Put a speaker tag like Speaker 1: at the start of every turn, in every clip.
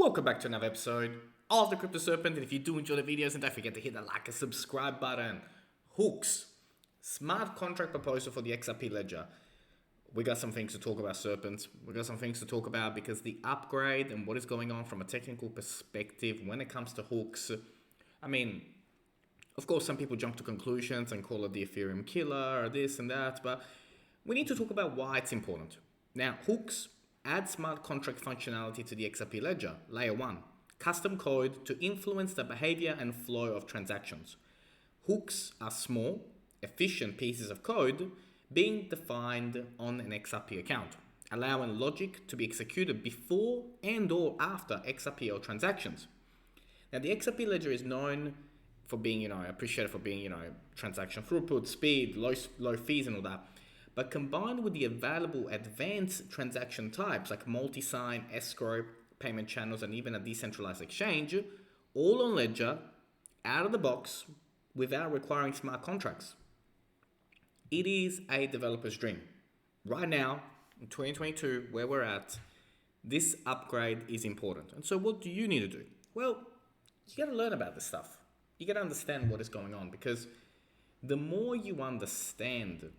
Speaker 1: Welcome back to another episode of the Crypto Serpent, and if you do enjoy the videos, and don't forget to hit the like and subscribe button. Hooks, smart contract proposal for the XRP ledger. We got some things to talk about, Serpents. We got some things to talk about because the upgrade and what is going on from a technical perspective when it comes to hooks. I mean, of course, some people jump to conclusions and call it the Ethereum killer or this and that, but we need to talk about why it's important. Now, hooks add smart contract functionality to the XRP ledger, layer 1, custom code to influence the behavior and flow of transactions. Hooks are small, efficient pieces of code being defined on an XRP account, allowing logic to be executed before and or after XRPL transactions. Now, the XRP ledger is known for being, appreciated for being, transaction throughput, speed, low fees and all that. But combined with the available advanced transaction types like multi-sign, escrow, payment channels, and even a decentralized exchange, all on Ledger, out of the box, without requiring smart contracts. It is a developer's dream. Right now, in 2022, where we're at, this upgrade is important. And so what do you need to do? Well, you got to learn about this stuff. You got to understand what is going on, because the more you understand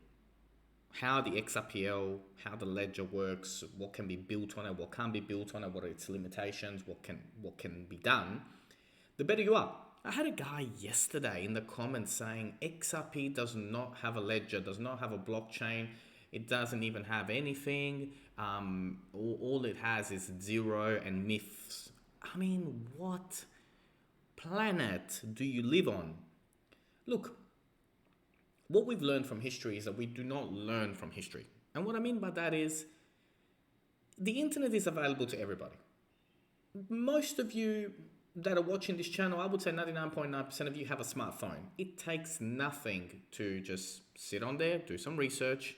Speaker 1: how the XRPL, how the ledger works, what can be built on it, what can't be built on it, what are its limitations, what can be done, the better you are. I had a guy yesterday in the comments saying XRP does not have a ledger, does not have a blockchain, it doesn't even have anything. All it has is zero and myths. I mean, what planet do you live on? Look, what we've learned from history is that we do not learn from history. And what I mean by that is the internet is available to everybody. Most of you that are watching this channel, I would say 99.9% of you have a smartphone. It takes nothing to just sit on there, do some research,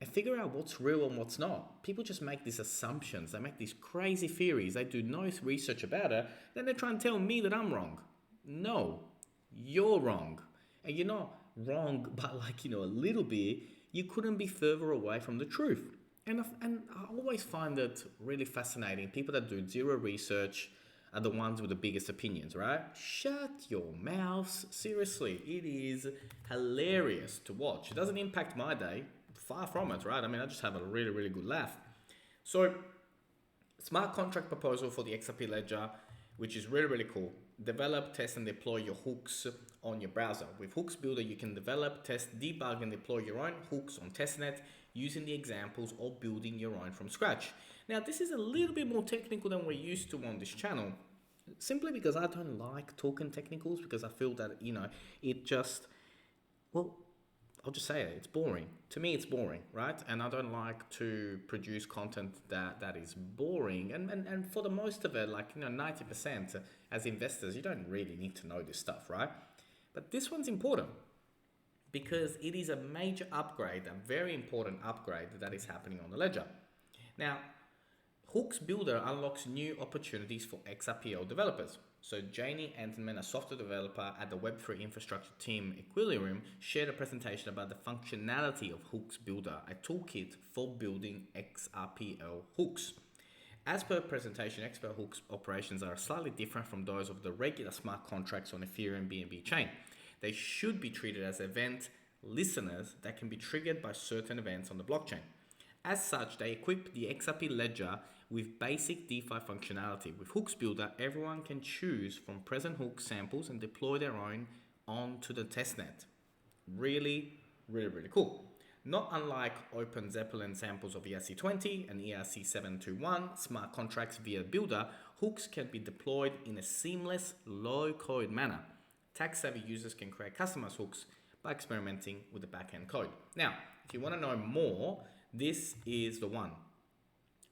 Speaker 1: and figure out what's real and what's not. People just make these assumptions. They make these crazy theories. They do no research about it. Then they try and tell me that I'm wrong. No, you're wrong. And you're not wrong by a little bit. You couldn't be further away from the truth. And I always find it really fascinating. People that do zero research are the ones with the biggest opinions, right? Shut your mouths. Seriously, it is hilarious to watch. It doesn't impact my day. Far from it, right? I mean, I just have a really, really good laugh. So, smart contract proposal for the XRP ledger, which is really, really cool. Develop, test, and deploy your hooks on your browser. With Hooks Builder, you can develop, test, debug, and deploy your own hooks on testnet using the examples or building your own from scratch. Now, this is a little bit more technical than we're used to on this channel, simply because I don't like talking technicals, because I feel that, it just, well, I'll just say it, it's boring. To me, it's boring, right? And I don't like to produce content that is boring. And for the most of it, 90% as investors, you don't really need to know this stuff, right? But this one's important because it is a major upgrade, a very important upgrade that is happening on the ledger. Now, Hooks Builder unlocks new opportunities for XRPL developers. So Janie Entenman, a software developer at the Web3 infrastructure team Equilibrium, shared a presentation about the functionality of Hooks Builder, a toolkit for building XRPL hooks. As per presentation, XRPL hooks operations are slightly different from those of the regular smart contracts on Ethereum BNB chain. They should be treated as event listeners that can be triggered by certain events on the blockchain. As such, they equip the XRP ledger with basic DeFi functionality. With Hooks Builder, everyone can choose from present hook samples and deploy their own onto the testnet. Really, really, really cool. Not unlike Open Zeppelin samples of ERC20 and ERC721 smart contracts via Builder, hooks can be deployed in a seamless, low-code manner. Tech-savvy users can create customized hooks by experimenting with the backend code. Now, if you want to know more, this is the one.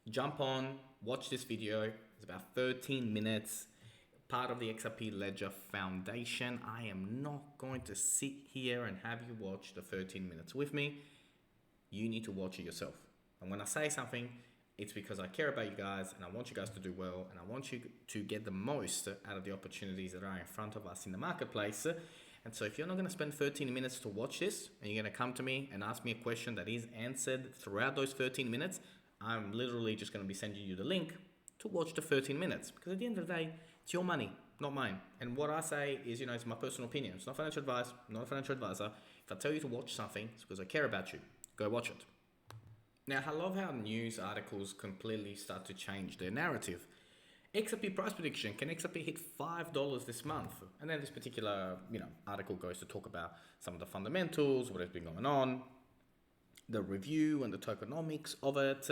Speaker 1: Jump on, watch this video. It's about 13 minutes. Part of the XRP Ledger Foundation. I am not going to sit here and have you watch the 13 minutes with me. You need to watch it yourself. And when I say something, it's because I care about you guys and I want you guys to do well and I want you to get the most out of the opportunities that are in front of us in the marketplace. And so if you're not going to spend 13 minutes to watch this and you're going to come to me and ask me a question that is answered throughout those 13 minutes, I'm literally just going to be sending you the link to watch the 13 minutes, because at the end of the day, it's your money, not mine. And what I say is, it's my personal opinion. It's not financial advice. I'm not a financial advisor. If I tell you to watch something, it's because I care about you. Go watch it. Now, I love how news articles completely start to change their narrative. XRP price prediction, can XRP hit $5 this month? And then this particular, article goes to talk about some of the fundamentals, what has been going on, the review and the tokenomics of it.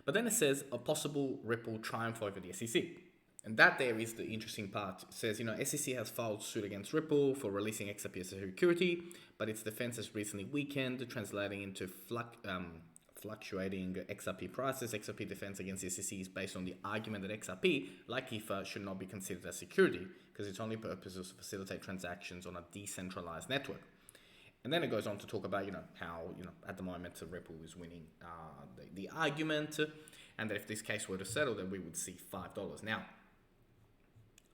Speaker 1: But then it says a possible Ripple triumph over the SEC. And that there is the interesting part. It says, SEC has filed suit against Ripple for releasing XRP as a security, but its defense has recently weakened, translating into fluctuating XRP prices. XRP defense against the SEC is based on the argument that XRP, like ETH, should not be considered as security because its only purpose is to facilitate transactions on a decentralized network. And then it goes on to talk about, how, at the moment Ripple is winning the argument, and that if this case were to settle, then we would see $5. Now,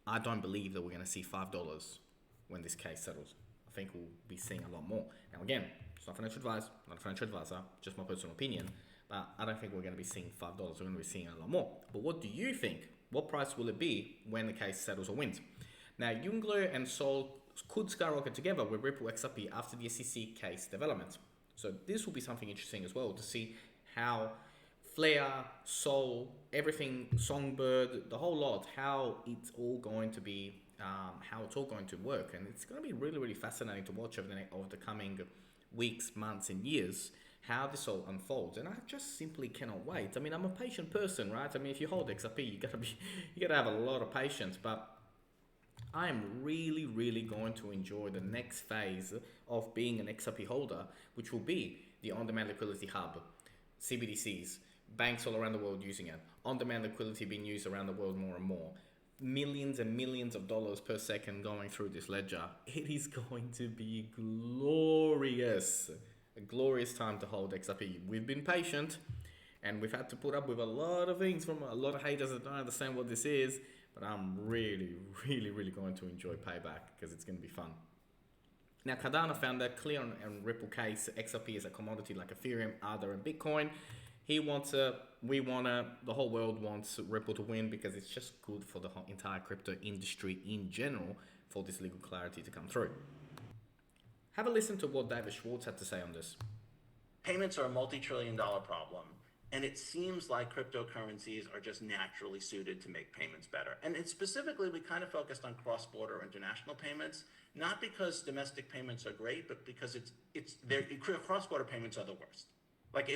Speaker 1: I don't believe that we're going to see $5 when this case settles. I think we'll be seeing a lot more. Now, again, it's not financial advice, not a financial advisor, just my personal opinion. But I don't think we're going to be seeing $5. We're going to be seeing a lot more. But what do you think? What price will it be when the case settles or wins? Now, Jungler and Sol could skyrocket together with Ripple XRP after the SEC case development. So this will be something interesting as well to see how Flare, Sol, everything, Songbird, the whole lot, how it's all going to be, how it's all going to work. And it's going to be really, really fascinating to watch over the coming weeks, months, and years, how this all unfolds. And I just simply cannot wait. I mean, I'm a patient person, right? I mean, if you hold XRP, you gotta have a lot of patience, but I am really, really going to enjoy the next phase of being an XRP holder, which will be the on-demand liquidity hub, CBDCs, banks all around the world using it, on-demand liquidity being used around the world more and more, millions and millions of dollars per second going through this ledger. It is going to be glorious, a glorious time to hold XRP. We've been patient and we've had to put up with a lot of things from a lot of haters that don't understand what this is, but I'm really, really, really going to enjoy payback because it's going to be fun. Now, Cardano founder, Clear and Ripple case XRP is a commodity like Ethereum, ADA, and Bitcoin. The whole world wants Ripple to win because it's just good for the whole entire crypto industry in general for this legal clarity to come through. Have a listen to what David Schwartz had to say on this.
Speaker 2: Payments are a multi-trillion-dollar problem, and it seems like cryptocurrencies are just naturally suited to make payments better. And specifically, we kind of focused on cross-border international payments, not because domestic payments are great, but because cross-border payments are the worst. Like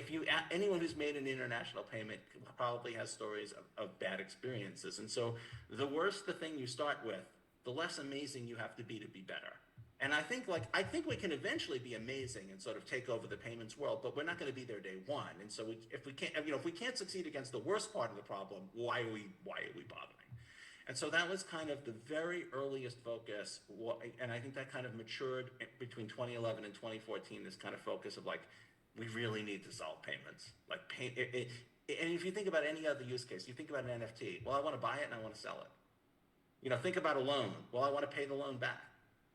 Speaker 2: anyone who's made an international payment probably has stories of bad experiences. And so the worse the thing you start with, the less amazing you have to be better. And I think we can eventually be amazing and sort of take over the payments world, but we're not going to be there day one. And so if we can't succeed against the worst part of the problem, why are we bothering? And so that was kind of the very earliest focus. And I think that kind of matured between 2011 and 2014, this kind of focus of we really need to solve payments. And if you think about any other use case, you think about an NFT. Well, I want to buy it and I want to sell it. Think about a loan. Well, I want to pay the loan back.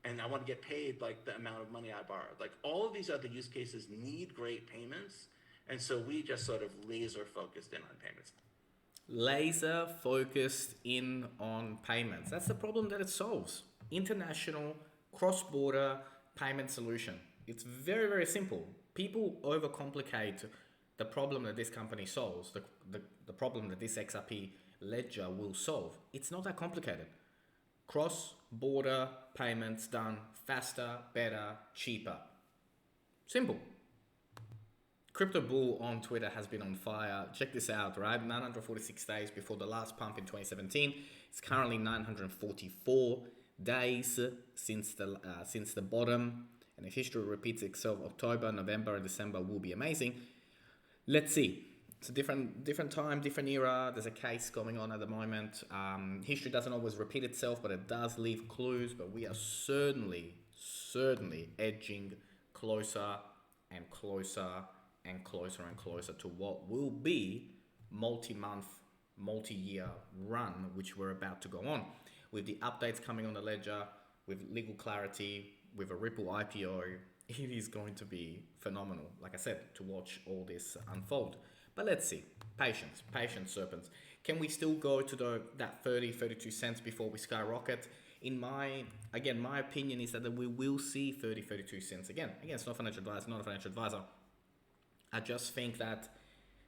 Speaker 2: And I want to get paid the amount of money I borrowed. All of these other use cases need great payments. And so we just sort of laser focused in on payments.
Speaker 1: Laser focused in on payments. That's the problem that it solves. International cross-border payment solution. It's very, very simple. People overcomplicate the problem that this company solves, the problem that this XRP ledger will solve. It's not that complicated. Cross-border payments done faster, better, cheaper. Simple. Crypto Bull on Twitter has been on fire. Check this out, right? 946 days before the last pump in 2017. It's currently 944 days since the bottom. And if history repeats itself, October, November, and December will be amazing. Let's see. It's a different time, different era. There's a case going on at the moment. History doesn't always repeat itself, but it does leave clues. But we are certainly edging closer and closer and closer and closer to what will be multi-month, multi-year run, which we're about to go on. With the updates coming on the ledger, with legal clarity, with a Ripple IPO, it is going to be phenomenal, like I said, to watch all this unfold. But let's see. Patience, serpents. Can we still go to that 32 cents before we skyrocket? In my opinion is that we will see 32 cents again. It's not financial advisor, not a financial advisor. I just think that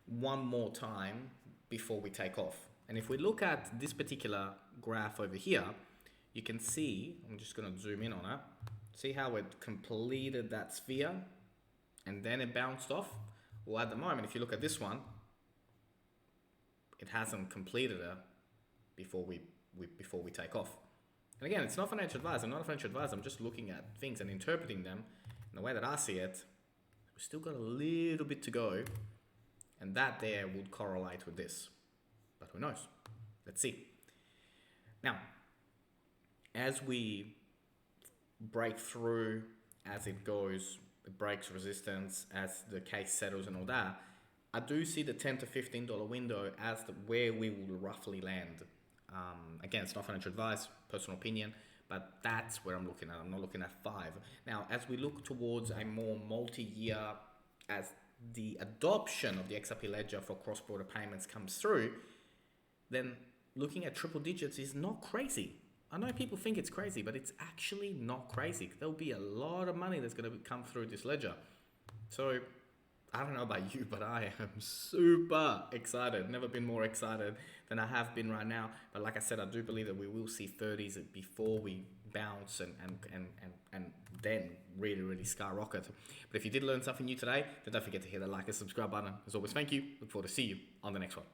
Speaker 1: one more time before we take off. And if we look at this particular graph over here, you can see, I'm just going to zoom in on it, see how it completed that sphere and then it bounced off. Well, at the moment, if you look at this one, it hasn't completed it before we take off. And again, it's not financial advice. I'm not a financial advisor. I'm just looking at things and interpreting them. And the way that I see it, we've still got a little bit to go. And that there would correlate with this. But who knows? Let's see. Now, as we break through, as it goes, it breaks resistance, as the case settles and all that, I do see the $10 to $15 window as where we will roughly land. Again, it's not financial advice, personal opinion, but that's where I'm looking at. I'm not looking at 5. Now, as we look towards a more multi-year, as the adoption of the XRP ledger for cross-border payments comes through, then looking at triple digits is not crazy. I know people think it's crazy, but it's actually not crazy. There'll be a lot of money that's going to come through this ledger. So I don't know about you, but I am super excited. Never been more excited than I have been right now. But like I said, I do believe that we will see 30s before we bounce and then really skyrocket. But if you did learn something new today, then don't forget to hit the like and subscribe button. As always, thank you. Look forward to see you on the next one.